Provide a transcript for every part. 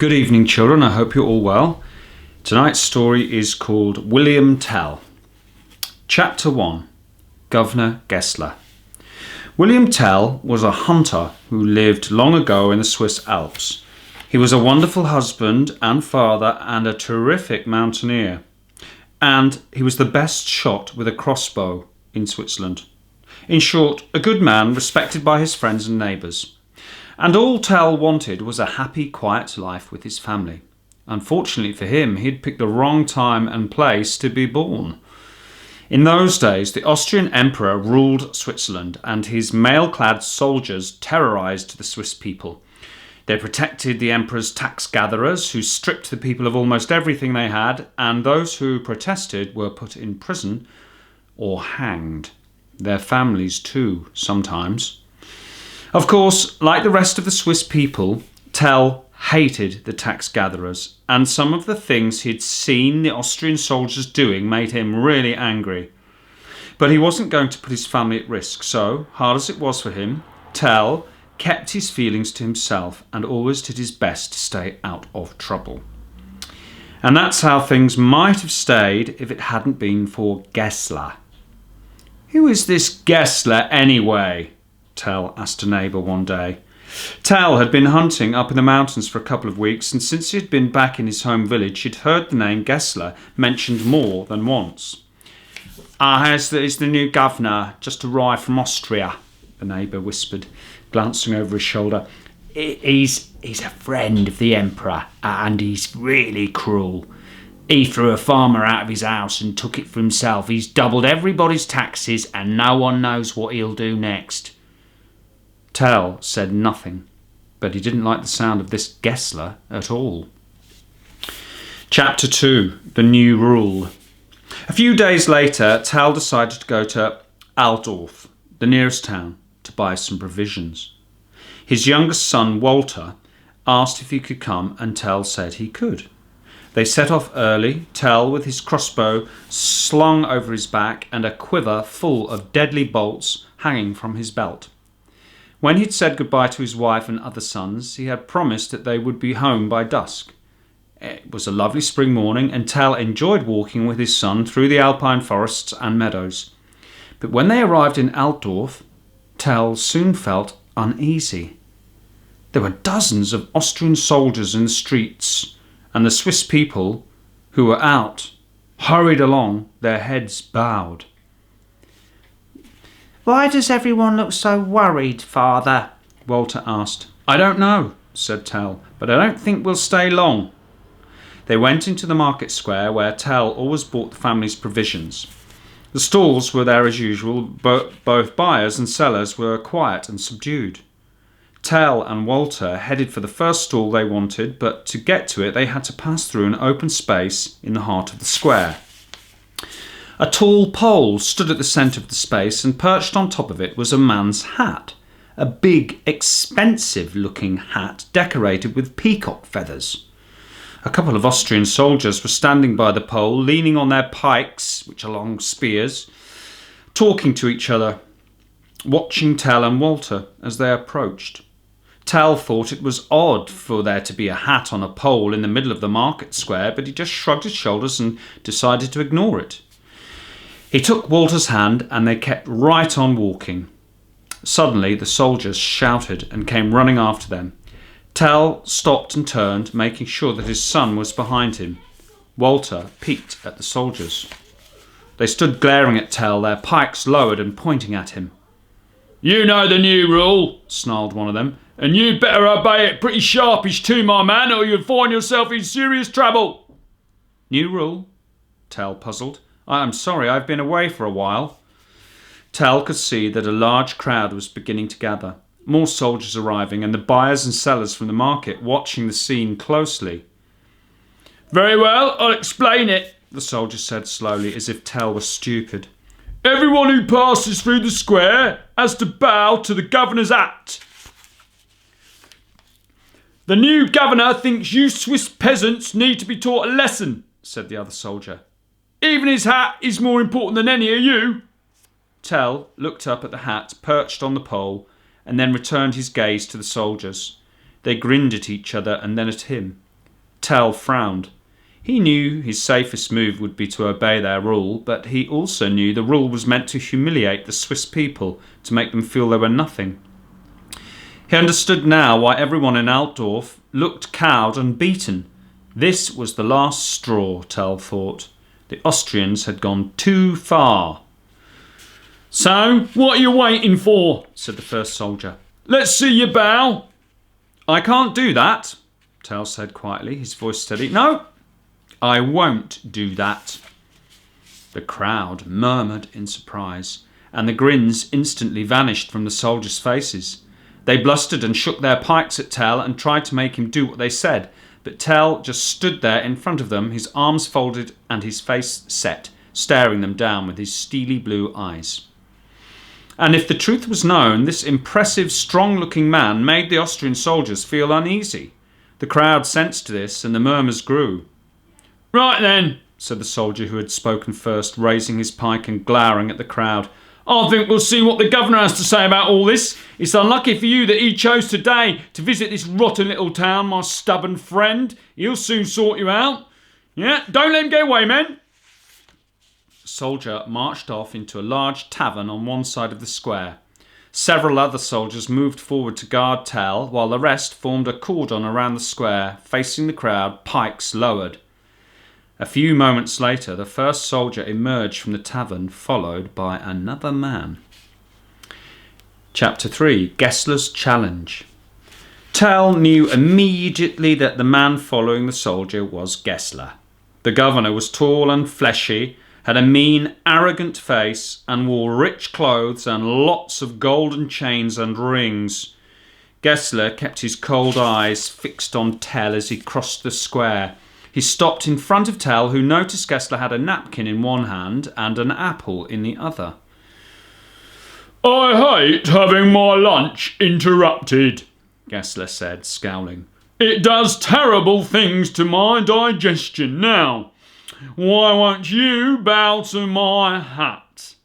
Good evening, children. I hope you're all well. Tonight's story is called William Tell. Chapter 1. Governor Gessler. William Tell was a hunter who lived long ago in the Swiss Alps. He was a wonderful husband and father and a terrific mountaineer. And he was the best shot with a crossbow in Switzerland. In short, a good man respected by his friends and neighbours. And all Tell wanted was a happy, quiet life with his family. Unfortunately for him, he'd picked the wrong time and place to be born. In those days, the Austrian emperor ruled Switzerland, and his mail-clad soldiers terrorised the Swiss people. They protected the emperor's tax gatherers, who stripped the people of almost everything they had, and those who protested were put in prison or hanged. Their families too, sometimes. Of course, like the rest of the Swiss people, Tell hated the tax gatherers, and some of the things he'd seen the Austrian soldiers doing made him really angry. But he wasn't going to put his family at risk, so, hard as it was for him, Tell kept his feelings to himself and always did his best to stay out of trouble. And that's how things might have stayed if it hadn't been for Gessler. "Who is this Gessler anyway?" Tell asked a neighbour one day. Tell had been hunting up in the mountains for a couple of weeks, and since he had been back in his home village, he'd heard the name Gessler mentioned more than once. He's the new governor, just arrived from Austria," the neighbour whispered, glancing over his shoulder. He's a friend of the emperor, and he's really cruel. He threw a farmer out of his house and took it for himself. He's doubled everybody's taxes, and no one knows what he'll do next." Tell said nothing, but he didn't like the sound of this Gessler at all. Chapter 2. The New Rule. A few days later, Tell decided to go to Altdorf, the nearest town, to buy some provisions. His youngest son, Walter, asked if he could come, and Tell said he could. They set off early, Tell with his crossbow slung over his back and a quiver full of deadly bolts hanging from his belt. When he'd said goodbye to his wife and other sons, he had promised that they would be home by dusk. It was a lovely spring morning, and Tell enjoyed walking with his son through the alpine forests and meadows. But when they arrived in Altdorf, Tell soon felt uneasy. There were dozens of Austrian soldiers in the streets, and the Swiss people, who were out, hurried along, their heads bowed. "Why does everyone look so worried, Father?" Walter asked. "I don't know," said Tell, "but I don't think we'll stay long." They went into the market square where Tell always bought the family's provisions. The stalls were there as usual, but both buyers and sellers were quiet and subdued. Tell and Walter headed for the first stall they wanted, but to get to it they had to pass through an open space in the heart of the square. A tall pole stood at the centre of the space, and perched on top of it was a man's hat, a big, expensive-looking hat decorated with peacock feathers. A couple of Austrian soldiers were standing by the pole, leaning on their pikes, which are long spears, talking to each other, watching Tell and Walter as they approached. Tell thought it was odd for there to be a hat on a pole in the middle of the market square, but he just shrugged his shoulders and decided to ignore it. He took Walter's hand, and they kept right on walking. Suddenly the soldiers shouted and came running after them. Tell stopped and turned, making sure that his son was behind him. Walter peeked at the soldiers. They stood glaring at Tell, their pikes lowered and pointing at him. "You know the new rule," snarled one of them, "and you'd better obey it pretty sharpish too, my man, or you'll find yourself in serious trouble." "New rule?" Tell puzzled. "I'm sorry, I've been away for a while." Tell could see that a large crowd was beginning to gather, more soldiers arriving, and the buyers and sellers from the market watching the scene closely. "Very well, I'll explain it," the soldier said slowly, as if Tell was stupid. "Everyone who passes through the square has to bow to the governor's hat. The new governor thinks you Swiss peasants need to be taught a lesson," said the other soldier. "Even his hat is more important than any of you." Tell looked up at the hat perched on the pole, and then returned his gaze to the soldiers. They grinned at each other and then at him. Tell frowned. He knew his safest move would be to obey their rule, but he also knew the rule was meant to humiliate the Swiss people, to make them feel they were nothing. He understood now why everyone in Altdorf looked cowed and beaten. This was the last straw, Tell thought. The Austrians had gone too far. "So, what are you waiting for?" said the first soldier. "Let's see you bow." "I can't do that," Tell said quietly, his voice steady. "No, I won't do that." The crowd murmured in surprise, and the grins instantly vanished from the soldiers' faces. They blustered and shook their pikes at Tell and tried to make him do what they said, but Tell just stood there in front of them, his arms folded and his face set, staring them down with his steely blue eyes. And if the truth was known, this impressive, strong-looking man made the Austrian soldiers feel uneasy. The crowd sensed this, and the murmurs grew. "Right then," said the soldier who had spoken first, raising his pike and glowering at the crowd. "I think we'll see what the governor has to say about all this. It's unlucky for you that he chose today to visit this rotten little town, my stubborn friend. He'll soon sort you out. Yeah, don't let him get away, men." The soldier marched off into a large tavern on one side of the square. Several other soldiers moved forward to guard Tell, while the rest formed a cordon around the square, facing the crowd, pikes lowered. A few moments later, the first soldier emerged from the tavern, followed by another man. Chapter 3. Gessler's Challenge. Tell knew immediately that the man following the soldier was Gessler. The governor was tall and fleshy, had a mean, arrogant face, and wore rich clothes and lots of golden chains and rings. Gessler kept his cold eyes fixed on Tell as he crossed the square. He stopped in front of Tell, who noticed Gessler had a napkin in one hand and an apple in the other. "I hate having my lunch interrupted," Gessler said, scowling. "It does terrible things to my digestion. Now, why won't you bow to my hat?"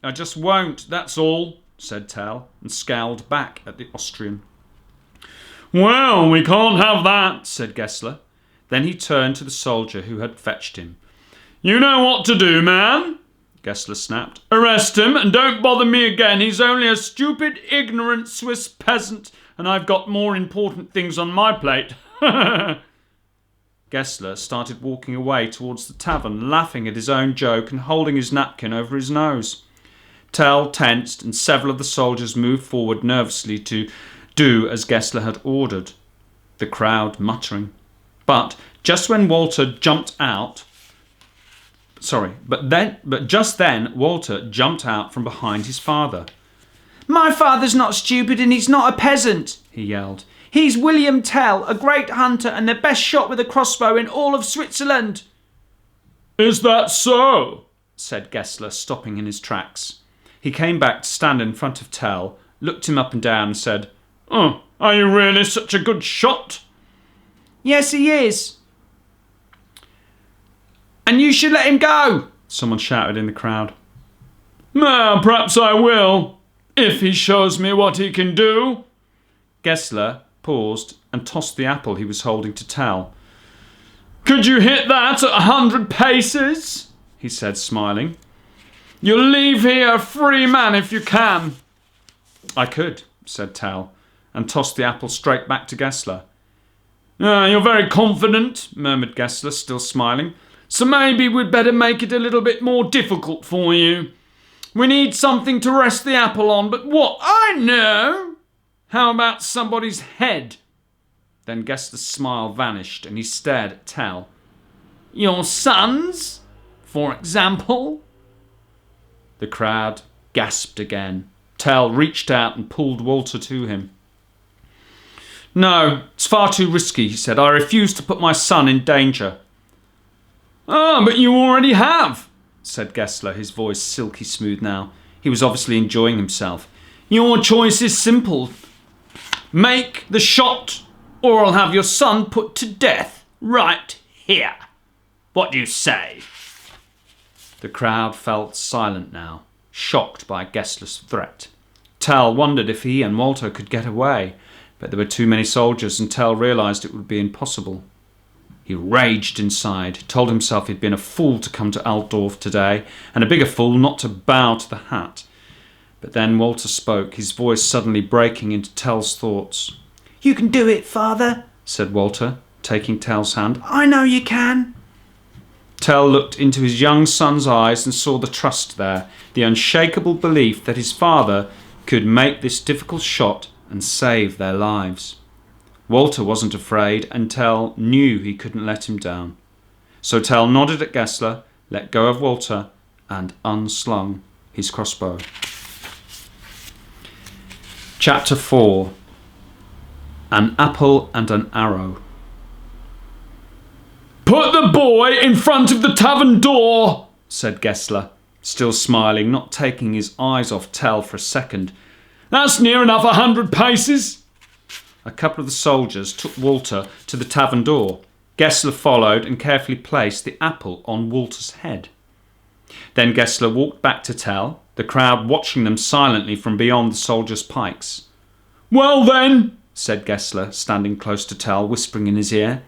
"I just won't, that's all," said Tell, and scowled back at the Austrian. "Well, we can't have that," said Gessler. Then he turned to the soldier who had fetched him. "You know what to do, man," Gessler snapped. "Arrest him and don't bother me again. He's only a stupid, ignorant Swiss peasant, and I've got more important things on my plate." Gessler started walking away towards the tavern, laughing at his own joke and holding his napkin over his nose. Tell tensed, and several of the soldiers moved forward nervously to do as Gessler had ordered, the crowd muttering. But just then Walter jumped out from behind his father. "My father's not stupid, and he's not a peasant," he yelled. "He's William Tell, a great hunter and the best shot with a crossbow in all of Switzerland." "Is that so?" said Gessler, stopping in his tracks. He came back to stand in front of Tell, looked him up and down and said, "Oh, are you really such a good shot?" "Yes, he is." "And you should let him go," someone shouted in the crowd. "Perhaps I will, if he shows me what he can do." Gessler paused and tossed the apple he was holding to Tell. "Could you hit that at 100 paces?" he said, smiling. "You'll leave here a free man if you can." "I could," said Tell, and tossed the apple straight back to Gessler. "You're very confident," murmured Gessler, still smiling. "So maybe we'd better make it a little bit more difficult for you. We need something to rest the apple on, but what? I know! How about somebody's head?" Then Gessler's smile vanished and he stared at Tell. "Your son's, for example?" The crowd gasped again. Tell reached out and pulled Walter to him. "No, it's far too risky," he said. "I refuse to put my son in danger." "Ah, but you already have," said Gessler, his voice silky smooth now. He was obviously enjoying himself. "Your choice is simple. Make the shot, or I'll have your son put to death right here. What do you say?" The crowd felt silent now, shocked by Gessler's threat. Tell wondered if he and Walter could get away, but there were too many soldiers, and Tell realised it would be impossible. He raged inside, told himself he'd been a fool to come to Altdorf today, and a bigger fool not to bow to the hat. But then Walter spoke, his voice suddenly breaking into Tell's thoughts. "You can do it, father," said Walter, taking Tell's hand. "I know you can." Tell looked into his young son's eyes and saw the trust there, the unshakable belief that his father could make this difficult shot and save their lives. Walter wasn't afraid, and Tell knew he couldn't let him down. So Tell nodded at Gessler, let go of Walter, and unslung his crossbow. Chapter 4. An Apple and an Arrow. "Put the boy in front of the tavern door," said Gessler, still smiling, not taking his eyes off Tell for a second. "That's near enough 100 paces." A couple of the soldiers took Walter to the tavern door. Gessler followed and carefully placed the apple on Walter's head. Then Gessler walked back to Tell, the crowd watching them silently from beyond the soldiers' pikes. "Well then," said Gessler, standing close to Tell, whispering in his ear,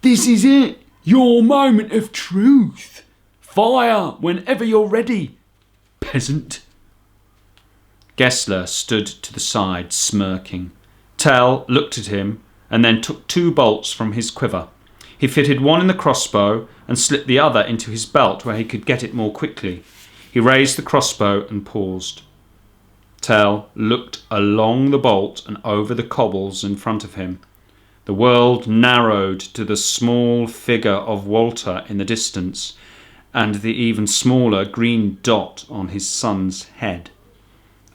"this is it, your moment of truth. Fire whenever you're ready, peasant." Gessler stood to the side, smirking. Tell looked at him and then took 2 bolts from his quiver. He fitted one in the crossbow and slipped the other into his belt where he could get it more quickly. He raised the crossbow and paused. Tell looked along the bolt and over the cobbles in front of him. The world narrowed to the small figure of Walter in the distance and the even smaller green dot on his son's head.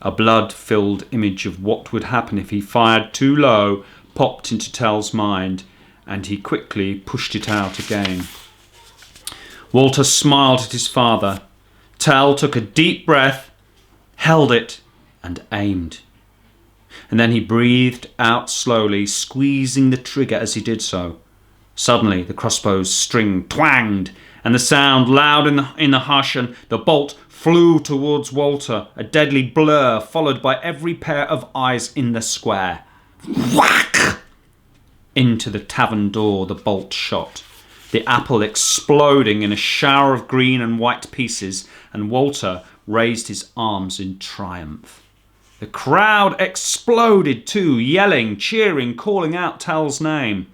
A blood-filled image of what would happen if he fired too low popped into Tell's mind, and he quickly pushed it out again. Walter smiled at his father. Tell took a deep breath, held it, and aimed. And then he breathed out slowly, squeezing the trigger as he did so. Suddenly the crossbow's string twanged, and the sound loud in the hush, and the bolt flew towards Walter, a deadly blur followed by every pair of eyes in the square. Whack! Into the tavern door the bolt shot, the apple exploding in a shower of green and white pieces, and Walter raised his arms in triumph. The crowd exploded too, yelling, cheering, calling out Tell's name.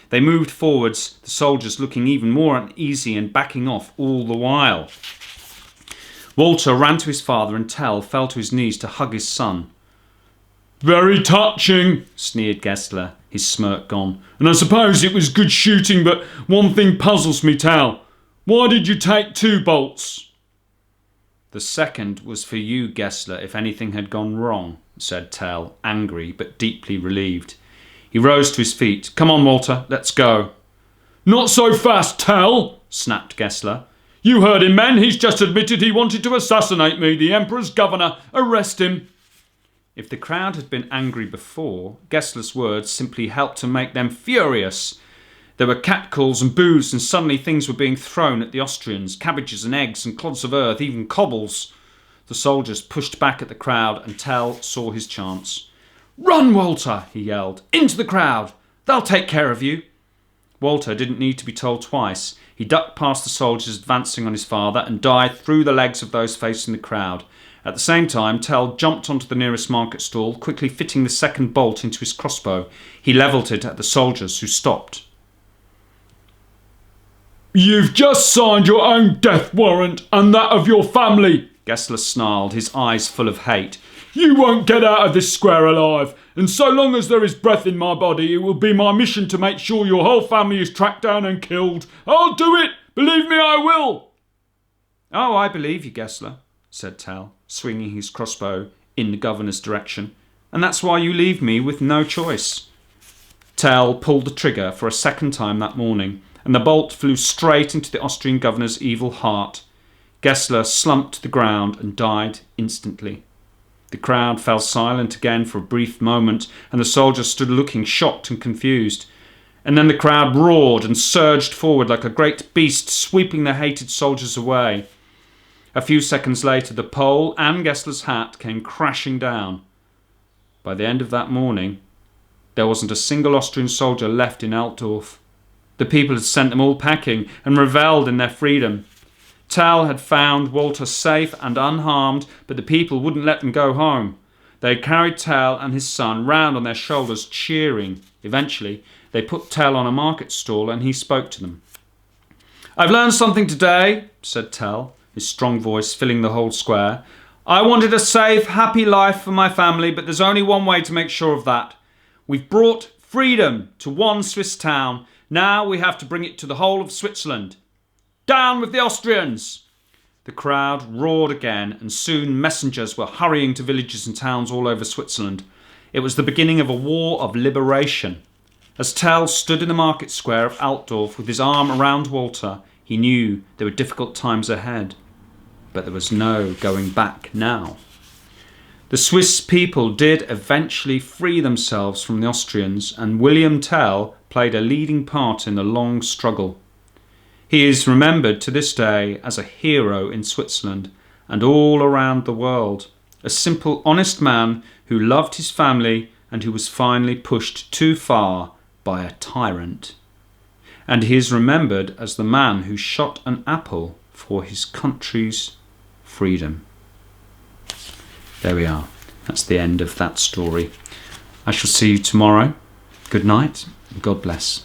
They moved forwards, the soldiers looking even more uneasy and backing off all the while. Walter ran to his father, and Tell fell to his knees to hug his son. "Very touching," sneered Gessler, his smirk gone. "And I suppose it was good shooting, but one thing puzzles me, Tell. Why did you take 2 bolts? "The second was for you, Gessler, if anything had gone wrong," said Tell, angry but deeply relieved. He rose to his feet. "Come on, Walter, let's go." "Not so fast, Tell," snapped Gessler. "You heard him, men. He's just admitted he wanted to assassinate me, the Emperor's governor. Arrest him." If the crowd had been angry before, Gessler's words simply helped to make them furious. There were catcalls and boos, and suddenly things were being thrown at the Austrians, cabbages and eggs and clods of earth, even cobbles. The soldiers pushed back at the crowd, and Tell saw his chance. "Run, Walter!" he yelled. "Into the crowd! They'll take care of you!" Walter didn't need to be told twice. He ducked past the soldiers advancing on his father and dived through the legs of those facing the crowd. At the same time, Tell jumped onto the nearest market stall, quickly fitting the second bolt into his crossbow. He levelled it at the soldiers, who stopped. "You've just signed your own death warrant and that of your family," Gessler snarled, his eyes full of hate. "You won't get out of this square alive, and so long as there is breath in my body, it will be my mission to make sure your whole family is tracked down and killed. I'll do it! Believe me, I will!" "Oh, I believe you, Gessler," said Tell, swinging his crossbow in the governor's direction. "And that's why you leave me with no choice." Tell pulled the trigger for a second time that morning, and the bolt flew straight into the Austrian governor's evil heart. Gessler slumped to the ground and died instantly. The crowd fell silent again for a brief moment, and the soldiers stood looking shocked and confused. And then the crowd roared and surged forward like a great beast, sweeping the hated soldiers away. A few seconds later, the pole and Gessler's hat came crashing down. By the end of that morning, there wasn't a single Austrian soldier left in Altdorf. The people had sent them all packing and revelled in their freedom. Tell had found Walter safe and unharmed, but the people wouldn't let them go home. They carried Tell and his son round on their shoulders, cheering. Eventually, they put Tell on a market stall and he spoke to them. "I've learned something today," said Tell, his strong voice filling the whole square. "I wanted a safe, happy life for my family, but there's only one way to make sure of that. We've brought freedom to one Swiss town. Now we have to bring it to the whole of Switzerland. Down with the Austrians!" The crowd roared again, and soon messengers were hurrying to villages and towns all over Switzerland. It was the beginning of a war of liberation. As Tell stood in the market square of Altdorf with his arm around Walter, he knew there were difficult times ahead. But there was no going back now. The Swiss people did eventually free themselves from the Austrians, and William Tell played a leading part in the long struggle. He is remembered to this day as a hero in Switzerland and all around the world, a simple, honest man who loved his family and who was finally pushed too far by a tyrant. And he is remembered as the man who shot an apple for his country's freedom. There we are. That's the end of that story. I shall see you tomorrow. Good night and God bless.